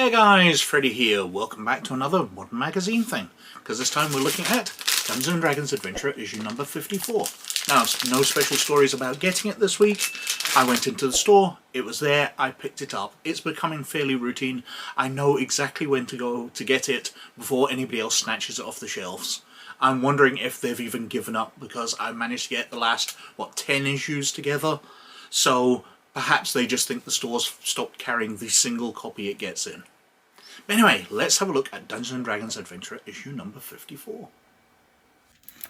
Hey guys, Freddy here. Welcome back to another Modern Magazine thing, because this time we're looking at Dungeons & Dragons Adventurer issue number 54. Now, no special stories about getting it this week. I went into the store, it was there, I picked it up. It's becoming fairly routine. I know exactly when to go to get it before anybody else snatches it off the shelves. I'm wondering if they've even given up, because I managed to get the last, 10 issues together. So perhaps they just think the store's stopped carrying the single copy it gets in. But anyway, let's have a look at Dungeons & Dragons Adventurer issue number 54.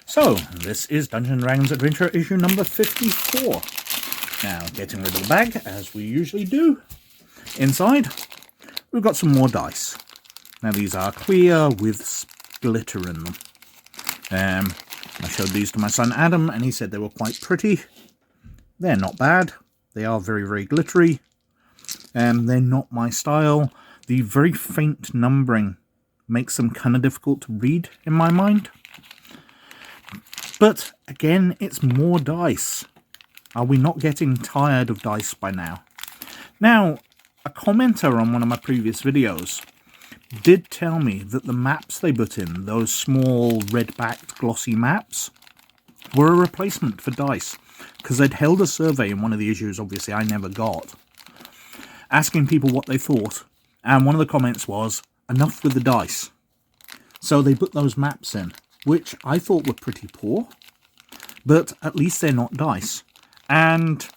So, this is Dungeons & Dragons Adventurer issue number 54. Now, getting rid of the bag, as we usually do. Inside, we've got some more dice. Now, these are clear with glitter in them. I showed these to my son Adam, and he said they were quite pretty. They're not bad. They are very, very glittery. They're not my style. The very faint numbering makes them kind of difficult to read in my mind. But again, it's more dice. Are we not getting tired of dice by now? Now, a commenter on one of my previous videos did tell me that the maps they put in, those small red-backed glossy maps, were a replacement for dice. Because they'd held a survey in one of the issues, obviously I never got, asking people what they thought, and one of the comments was, enough with the dice. So they put those maps in, which I thought were pretty poor, but at least they're not dice. And,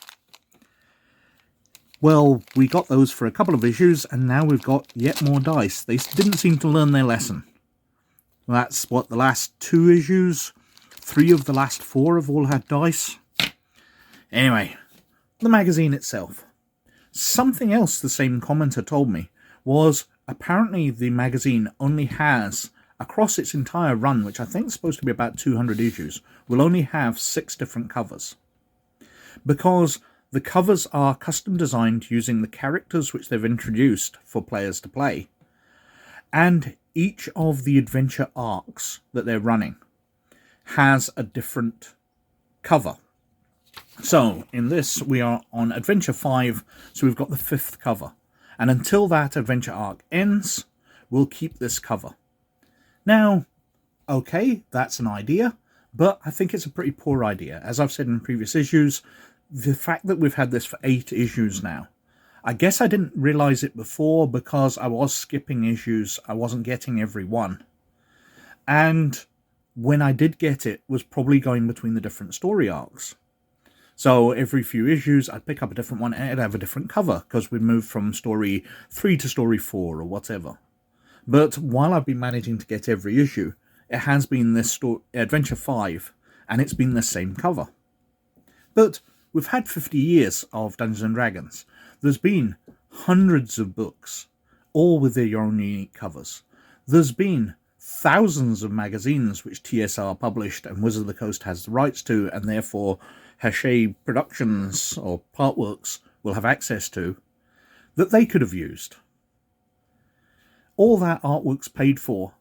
well, we got those for a couple of issues, and now we've got yet more dice. They didn't seem to learn their lesson. That's what, the last 2 issues, 3 of the last 4 have all had dice. Anyway, the magazine itself. Something else the same commenter told me was apparently the magazine only has, across its entire run, which I think is supposed to be about 200 issues, will only have 6 different covers. Because the covers are custom designed using the characters which they've introduced for players to play, and each of the adventure arcs that they're running has a different cover. So, in this, we are on Adventure 5, so we've got the 5th cover. And until that adventure arc ends, we'll keep this cover. Now, okay, that's an idea, but I think it's a pretty poor idea. As I've said in previous issues, the fact that we've had this for 8 issues now, I guess I didn't realise it before because I was skipping issues, I wasn't getting every one. And when I did get it, was probably going between the different story arcs. So every few issues, I'd pick up a different one and it'd have a different cover, because we'd moved from story 3 to story 4 or whatever. But while I've been managing to get every issue, it has been this Adventure 5, and it's been the same cover. But we've had 50 years of Dungeons & Dragons. There's been hundreds of books, all with their own unique covers. There's been thousands of magazines which TSR published and Wizard of the Coast has the rights to, and therefore Hatchette Productions or Partworks will have access to, that they could have used. All that artwork's paid for.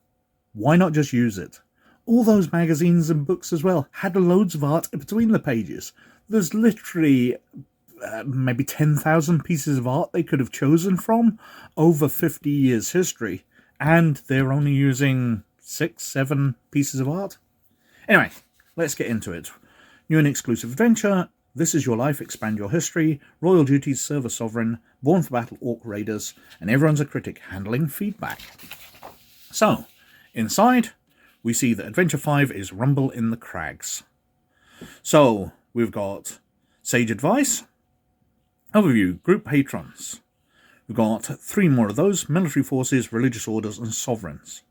Why not just use it? All those magazines and books as well had loads of art between the pages. There's literally maybe 10,000 pieces of art they could have chosen from over 50 years history, and they're only using 6, 7 pieces of art. Anyway, let's get into it. New and exclusive adventure, This Is Your Life, Expand Your History, Royal Duties, Serve a Sovereign, Born for Battle, Orc Raiders, and Everyone's a Critic, Handling Feedback. So, inside, we see that Adventure 5 is Rumble in the Crags. So, we've got Sage Advice, Overview, Group Patrons. We've got 3 more of those, Military Forces, Religious Orders, and Sovereigns.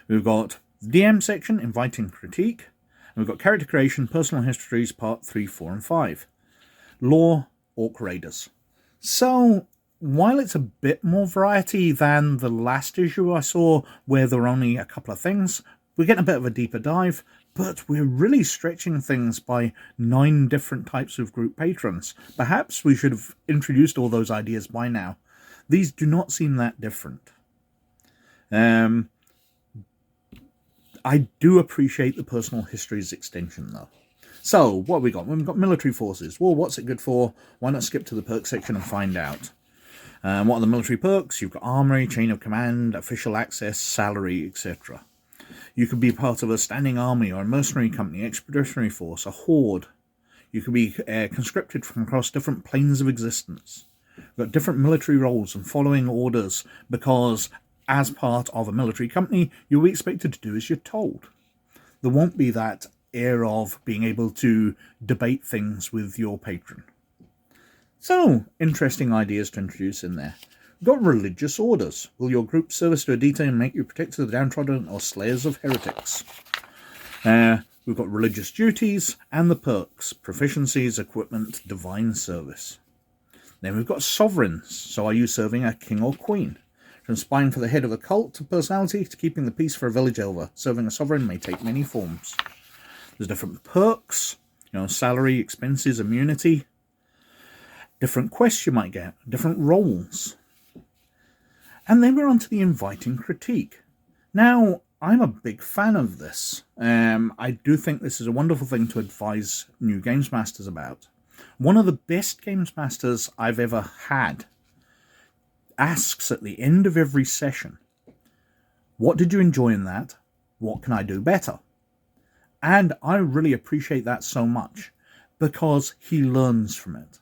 We've got the DM section, Inviting Critique. And we've got Character Creation, Personal Histories, Part 3, 4, and 5. Lore, Orc Raiders. So, while it's a bit more variety than the last issue I saw, where there were only a couple of things, we're getting a bit of a deeper dive, but we're really stretching things by 9 different types of group patrons. Perhaps we should have introduced all those ideas by now. These do not seem that different. I do appreciate the personal histories extension, though. So, what have we got? We've got military forces. Well, what's it good for? Why not skip to the perk section and find out? What are the military perks? You've got armory, chain of command, official access, salary, etc. You could be part of a standing army or a mercenary company, expeditionary force, a horde. You could be conscripted from across different planes of existence. You've got different military roles and following orders because as part of a military company, you'll be expected to do as you're told. There won't be that air of being able to debate things with your patron. So, interesting ideas to introduce in there. We've got religious orders. Will your group service to a deity and make you protectors of the downtrodden or slayers of heretics? We've got religious duties and the perks, proficiencies, equipment, divine service. Then we've got sovereigns. So are you serving a king or queen? From spying for the head of a cult to personality to keeping the peace for a village elder, serving a sovereign may take many forms. There's different perks, salary, expenses, immunity. Different quests you might get, different roles. And then we're on to the inviting critique. Now, I'm a big fan of this. I do think this is a wonderful thing to advise new games masters about. One of the best games masters I've ever had asks at the end of every session, what did you enjoy in that? What can I do better? And I really appreciate that so much because he learns from it.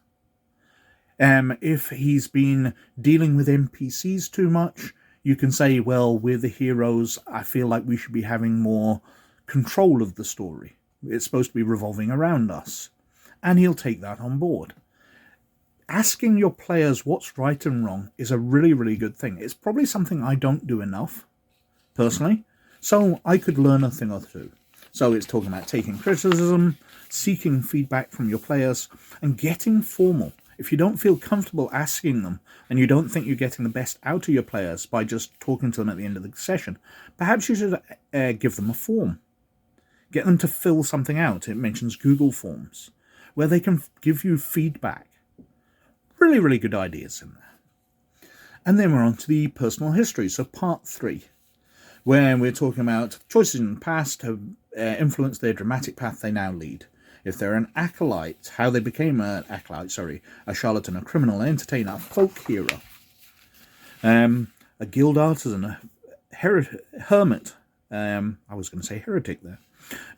If he's been dealing with NPCs too much, you can say, well, we're the heroes. I feel like we should be having more control of the story. It's supposed to be revolving around us. And he'll take that on board. Asking your players what's right and wrong is a really, really good thing. It's probably something I don't do enough, personally. So I could learn a thing or two. So it's talking about taking criticism, seeking feedback from your players, and getting formal. If you don't feel comfortable asking them, and you don't think you're getting the best out of your players by just talking to them at the end of the session, perhaps you should give them a form. Get them to fill something out. It mentions Google Forms, where they can give you feedback. Really, really good ideas in there. And then we're on to the personal history, so part 3, where we're talking about choices in the past have influenced their dramatic path they now lead. If they're an acolyte, how they became an acolyte, a charlatan, a criminal, an entertainer, a folk hero, a guild artisan, a hermit, I was going to say heretic there,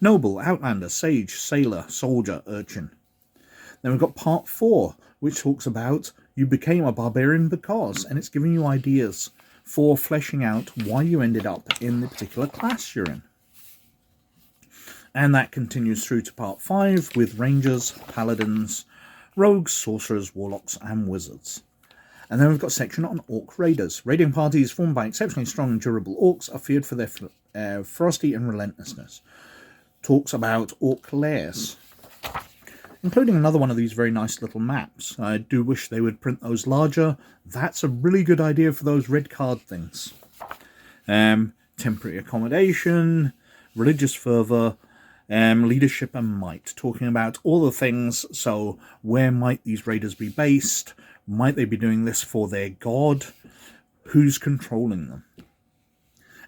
noble, outlander, sage, sailor, soldier, urchin. Then we've got part 4, which talks about you became a barbarian because, and it's giving you ideas for fleshing out why you ended up in the particular class you're in. And that continues through to part 5 with rangers, paladins, rogues, sorcerers, warlocks, and wizards. And then we've got a section on orc raiders. Raiding parties formed by exceptionally strong and durable orcs are feared for their ferocity and relentlessness. Talks about orc lairs, including another one of these very nice little maps. I do wish they would print those larger. That's a really good idea for those red card things. Temporary accommodation, religious fervour, leadership and might, talking about all the things. So where might these raiders be based? Might they be doing this for their god? Who's controlling them?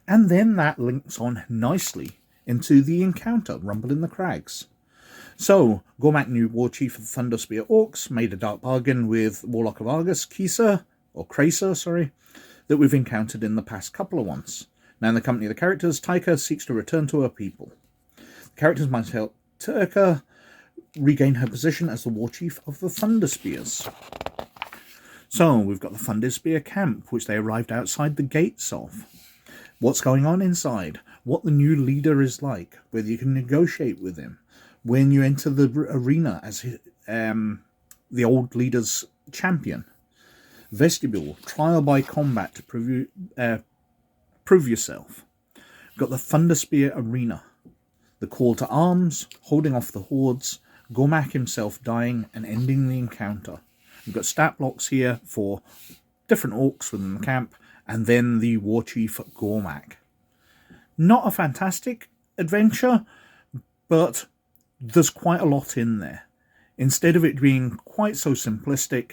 And then that links on nicely into the encounter, Rumble in the Crags. So Gormak, new war chief of the Thunderspear Orcs, made a dark bargain with Warlock of Argus, Kracer, that we've encountered in the past couple of ones. Now in the company of the characters, Taika seeks to return to her people. Characters might help Turka regain her position as the war chief of the Thunderspears. So we've got the Thunderspear camp, which they arrived outside the gates of. What's going on inside? What the new leader is like? Whether you can negotiate with him. When you enter the arena as the old leader's champion. Vestibule, trial by combat to prove yourself. We've got the Thunderspear arena. The call to arms, holding off the hordes, Gormak himself dying and ending the encounter. We've got stat blocks here for different orcs within the camp, and then the war chief Gormak. Not a fantastic adventure, but there's quite a lot in there. Instead of it being quite so simplistic,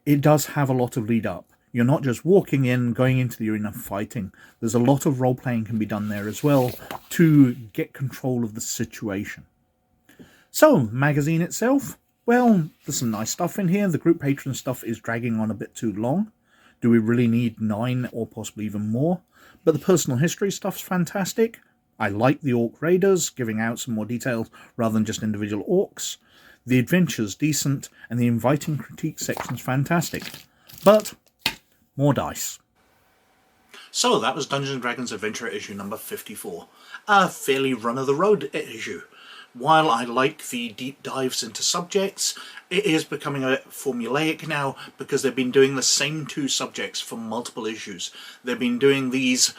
it does have a lot of lead up. You're not just walking in, going into the arena fighting. There's a lot of role-playing can be done there as well to get control of the situation. So, magazine itself, well, there's some nice stuff in here. The group patron stuff is dragging on a bit too long. Do we really need 9 or possibly even more? But the personal history stuff's fantastic. I like the Orc Raiders, giving out some more details rather than just individual orcs. The adventure's decent, and the inviting critique section's fantastic. But more dice. So that was Dungeons & Dragons Adventure issue number 54. A fairly run-of-the-road issue. While I like the deep dives into subjects, it is becoming a formulaic now because they've been doing the same 2 subjects for multiple issues. They've been doing these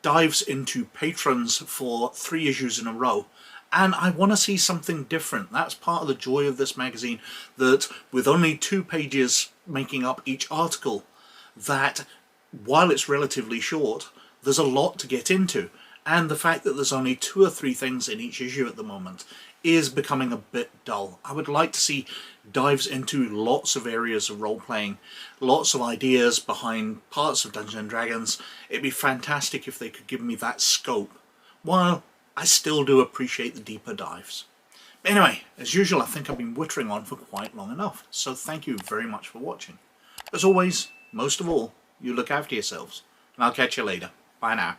dives into patrons for 3 issues in a row. And I want to see something different. That's part of the joy of this magazine, that with only 2 pages making up each article, that while it's relatively short, there's a lot to get into. And the fact that there's only 2 or 3 things in each issue at the moment is becoming a bit dull. I would like to see dives into lots of areas of role-playing, lots of ideas behind parts of Dungeons & Dragons. It'd be fantastic if they could give me that scope, while I still do appreciate the deeper dives. But anyway, as usual, I think I've been wittering on for quite long enough, so thank you very much for watching. As always, most of all, you look after yourselves, and I'll catch you later. Bye now.